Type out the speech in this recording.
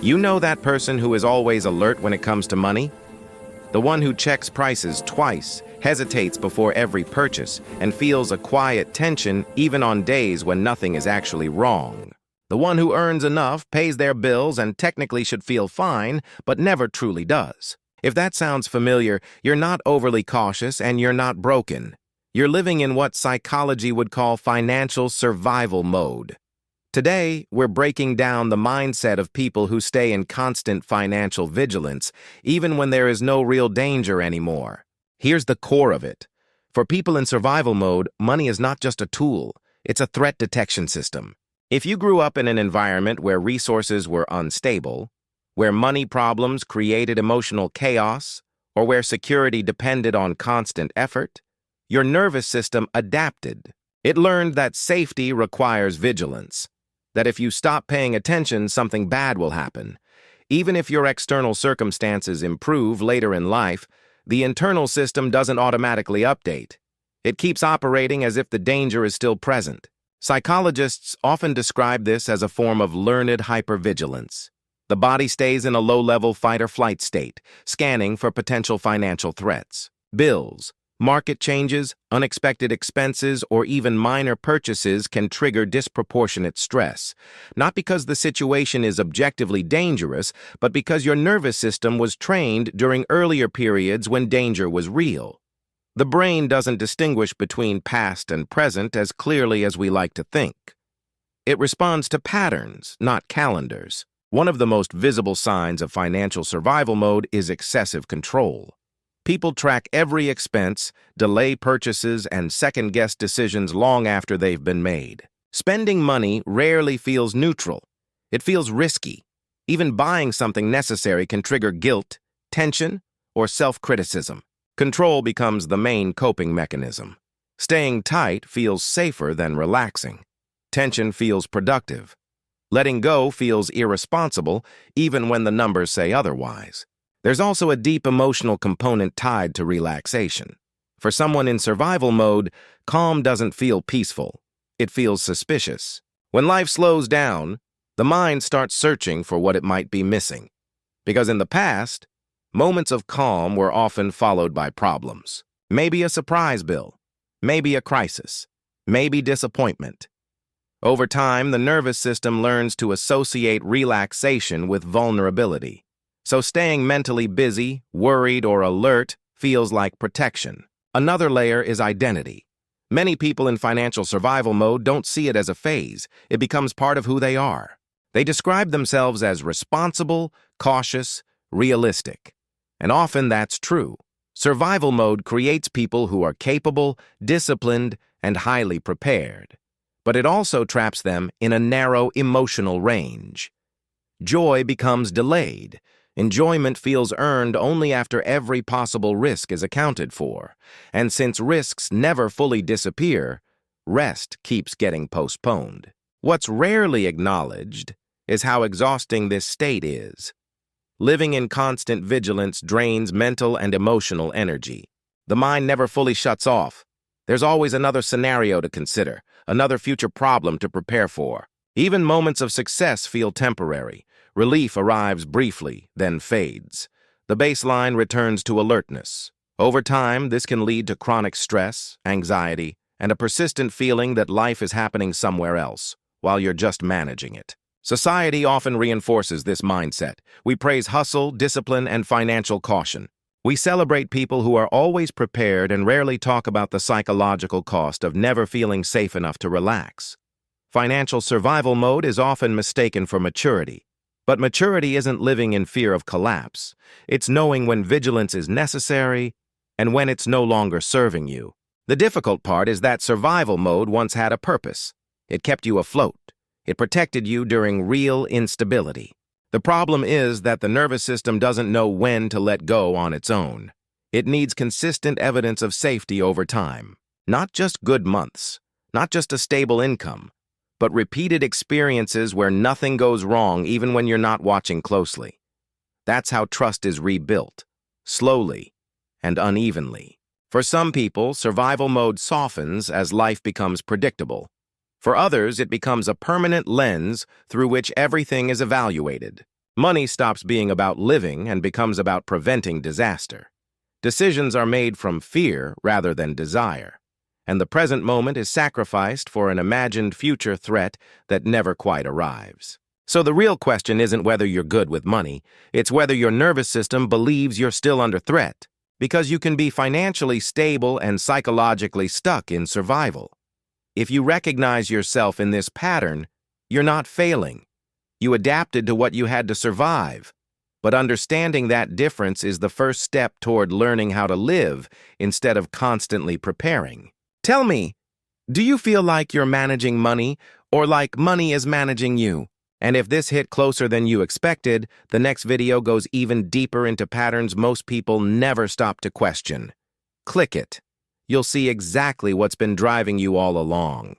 You know that person who is always alert when it comes to money? The one who checks prices twice, hesitates before every purchase, and feels a quiet tension even on days when nothing is actually wrong. The one who earns enough, pays their bills, and technically should feel fine, but never truly does. If that sounds familiar, you're not overly cautious and you're not broken. You're living in what psychology would call financial survival mode. Today, we're breaking down the mindset of people who stay in constant financial vigilance, even when there is no real danger anymore. Here's the core of it. For people in survival mode, money is not just a tool, it's a threat detection system. If you grew up in an environment where resources were unstable, where money problems created emotional chaos, or where security depended on constant effort, your nervous system adapted. It learned that safety requires vigilance, that if you stop paying attention, something bad will happen. Even if your external circumstances improve later in life, the internal system doesn't automatically update. It keeps operating as if the danger is still present. Psychologists often describe this as a form of learned hypervigilance. The body stays in a low-level fight-or-flight state, scanning for potential financial threats. Bills, market changes, unexpected expenses, or even minor purchases can trigger disproportionate stress, not because the situation is objectively dangerous, but because your nervous system was trained during earlier periods when danger was real. The brain doesn't distinguish between past and present as clearly as we like to think. It responds to patterns, not calendars. One of the most visible signs of financial survival mode is excessive control. People track every expense, delay purchases, and second-guess decisions long after they've been made. Spending money rarely feels neutral. It feels risky. Even buying something necessary can trigger guilt, tension, or self-criticism. Control becomes the main coping mechanism. Staying tight feels safer than relaxing. Tension feels productive. Letting go feels irresponsible, even when the numbers say otherwise. There's also a deep emotional component tied to relaxation. For someone in survival mode, calm doesn't feel peaceful. It feels suspicious. When life slows down, the mind starts searching for what it might be missing. Because in the past, moments of calm were often followed by problems. Maybe a surprise bill, maybe a crisis, maybe disappointment. Over time, the nervous system learns to associate relaxation with vulnerability. So staying mentally busy, worried, or alert feels like protection. Another layer is identity. Many people in financial survival mode don't see it as a phase. It becomes part of who they are. They describe themselves as responsible, cautious, realistic. And often that's true. Survival mode creates people who are capable, disciplined, and highly prepared. But it also traps them in a narrow emotional range. Joy becomes delayed. Enjoyment feels earned only after every possible risk is accounted for. And since risks never fully disappear, rest keeps getting postponed. What's rarely acknowledged is how exhausting this state is. Living in constant vigilance drains mental and emotional energy. The mind never fully shuts off. There's always another scenario to consider, another future problem to prepare for. Even moments of success feel temporary. Relief arrives briefly, then fades. The baseline returns to alertness. Over time, this can lead to chronic stress, anxiety, and a persistent feeling that life is happening somewhere else, while you're just managing it. Society often reinforces this mindset. We praise hustle, discipline, and financial caution. We celebrate people who are always prepared and rarely talk about the psychological cost of never feeling safe enough to relax. Financial survival mode is often mistaken for maturity. But maturity isn't living in fear of collapse. It's knowing when vigilance is necessary and when it's no longer serving you. The difficult part is that survival mode once had a purpose. It kept you afloat. It protected you during real instability. The problem is that the nervous system doesn't know when to let go on its own. It needs consistent evidence of safety over time. Not just good months, not just a stable income, but repeated experiences where nothing goes wrong even when you're not watching closely. That's how trust is rebuilt, slowly and unevenly. For some people, survival mode softens as life becomes predictable. For others, it becomes a permanent lens through which everything is evaluated. Money stops being about living and becomes about preventing disaster. Decisions are made from fear rather than desire, and the present moment is sacrificed for an imagined future threat that never quite arrives. So the real question isn't whether you're good with money, it's whether your nervous system believes you're still under threat, because you can be financially stable and psychologically stuck in survival. If you recognize yourself in this pattern, you're not failing. You adapted to what you had to survive. But understanding that difference is the first step toward learning how to live instead of constantly preparing. Tell me, do you feel like you're managing money or like money is managing you? And if this hit closer than you expected, the next video goes even deeper into patterns most people never stop to question. Click it. You'll see exactly what's been driving you all along.